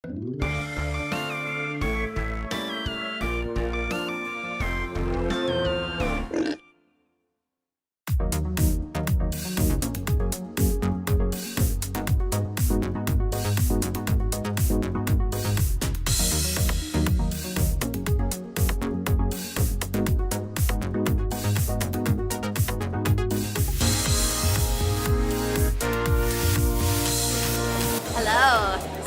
Hello,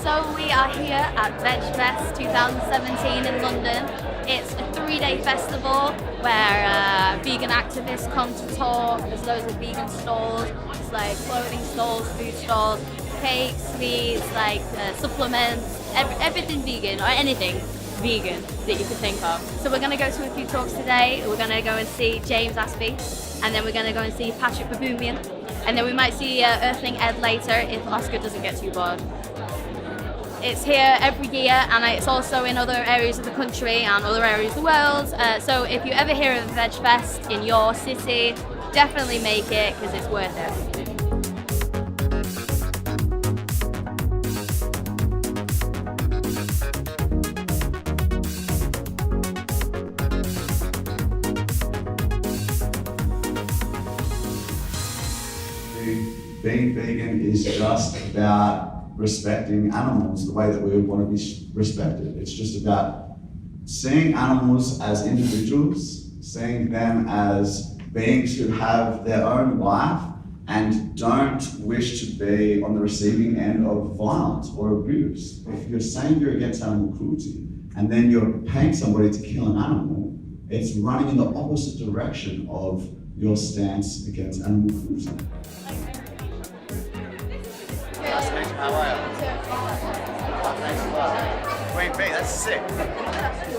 so we are here at Vegfest 2017 in London. It's a 3-day festival where vegan activists come to talk. There's loads of vegan stalls. It's like clothing stalls, food stalls, cakes, sweets, like supplements, everything vegan or anything vegan that you could think of. So we're going to go to a few talks today. We're going to go and see James Aspey, and then we're going to go and see Patrik Baboumian, and then we might see Earthling Ed later if Oscar doesn't get too bored. It's here every year, and it's also in other areas of the country and other areas of the world. So if you ever hear of Vegfest in your city, definitely make it because it's worth it. Being vegan is just about respecting animals the way that we would want to be respected. It's just about seeing animals as individuals, seeing them as beings who have their own life and don't wish to be on the receiving end of violence or abuse. If you're saying you're against animal cruelty and then you're paying somebody to kill an animal, it's running in the opposite direction of your stance against animal cruelty. How are you? Thanks a lot. Queen B, that's sick.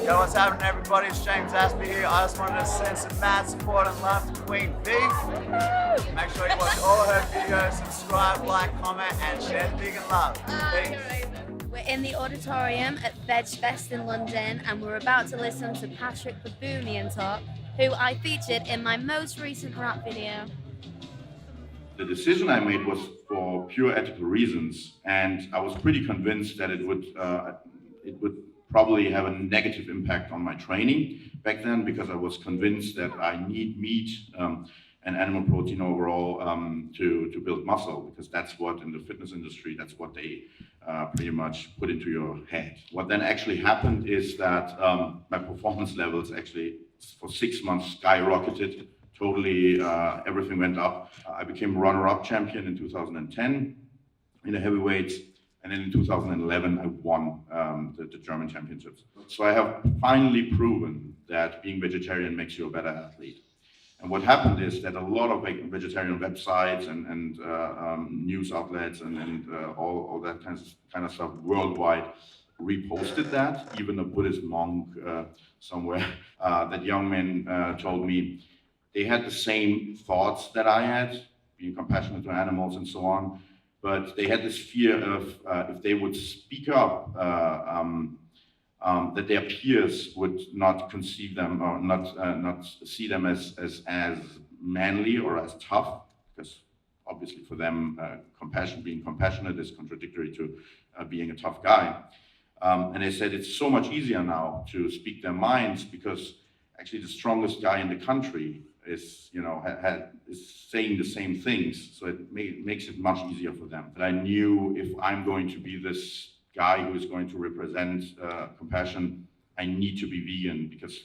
Yo, what's happening, everybody? It's James Aspey here. I just wanted to send some mad support and love to Queen B. Make sure you watch all her videos, subscribe, like, comment, and share the vegan love. We're in the auditorium at Vegfest in London, and we're about to listen to Patrik Baboumian talk, who I featured in my most recent rap video. The decision I made was for pure ethical reasons, and I was pretty convinced that it would probably have a negative impact on my training back then, because I was convinced that I need meat and animal protein overall to build muscle, because that's what in the fitness industry, that's what they pretty much put into your head. What then actually happened is that my performance levels actually for 6 months skyrocketed. Totally, everything went up. I became runner-up champion in 2010 in the heavyweights, and then in 2011 I won the German championships. So I have finally proven that being vegetarian makes you a better athlete. And what happened is that a lot of vegetarian websites and news outlets and all that kind of stuff worldwide reposted that. Even a Buddhist monk somewhere, that young man told me, they had the same thoughts that I had, being compassionate to animals and so on, but they had this fear of if they would speak up, that their peers would not conceive them or not see them as manly or as tough, because obviously for them, being compassionate is contradictory to being a tough guy. And they said it's so much easier now to speak their minds, because actually the strongest guy in the country is, is saying the same things, so it makes it much easier for them. But I knew if I'm going to be this guy who is going to represent compassion, I need to be vegan, because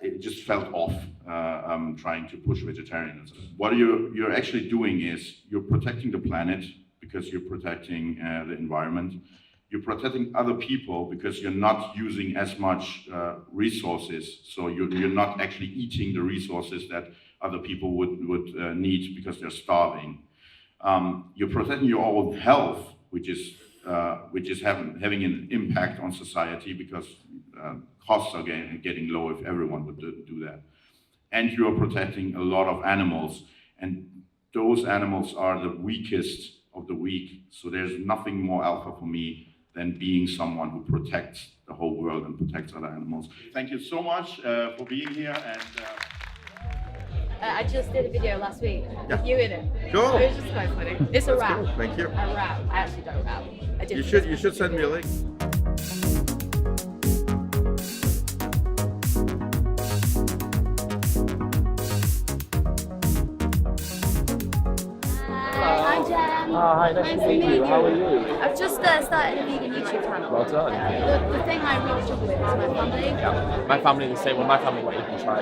it just felt off trying to push vegetarianism. What you're actually doing is you're protecting the planet because you're protecting the environment. You're protecting other people because you're not using as much resources, so you're not actually eating the resources that other people would need because they're starving. You're protecting your own health, which is having an impact on society, because costs are getting low if everyone would do that. And you are protecting a lot of animals, and those animals are the weakest of the weak, so there's nothing more alpha for me than being someone who protects the whole world and protects other animals. Thank you so much for being here. And I just did a video last week Yeah. with you in it. Cool. It was just quite funny. It's a That's rap. cool. Thank you. A rap. I actually don't rap. I did. You should send me a link. Hi, Jen. Hi, nice to meet you. How are you? I've just started a vegan YouTube channel. Well done. The thing I really struggle with is my family. My family the same. Well, my family won't even try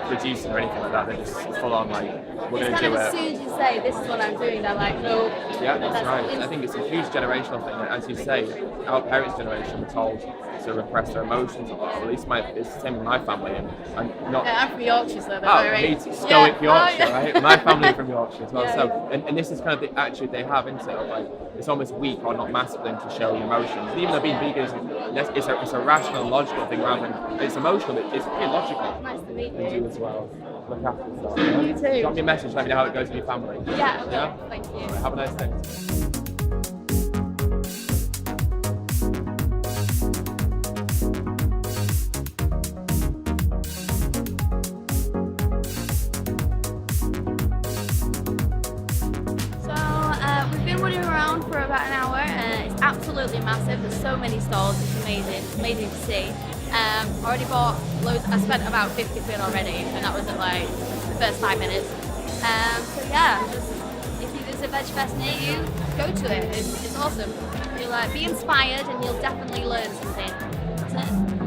producing or anything like that. They're just full on like, we're going It's to kind do of as it. soon as you say this is what I'm doing, they're like, no. Yeah, that's right. I think it's a huge generational thing. As you say, our parents' generation were told to repress their emotions a lot. At least it's the same with my family. And I'm not. Yeah, I'm from Yorkshire, so they're very. Me too. Stoic Yorkshire, yeah. right? My family from Yorkshire as well. Yeah, so, yeah. and this is kind of the attitude they have into it. Like, it's almost weak or not masculine to show emotions. And even though being vegan it's a rational, logical thing rather than it's emotional. It's pretty logical. Nice to meet And you. you as well. Look after yourself. You too. Drop me a message. Let me know how it goes with your family. Yeah. Yeah? Thank you. Have a nice day. We've been running around for about an hour and it's absolutely massive. There's so many stalls, it's amazing. It's amazing to see. Already bought loads, I spent about 50 quid already and that was at like the first 5 minutes. So yeah, just, if there's a Vegfest near you, go to it. It's awesome. You'll be inspired and you'll definitely learn something. That's it.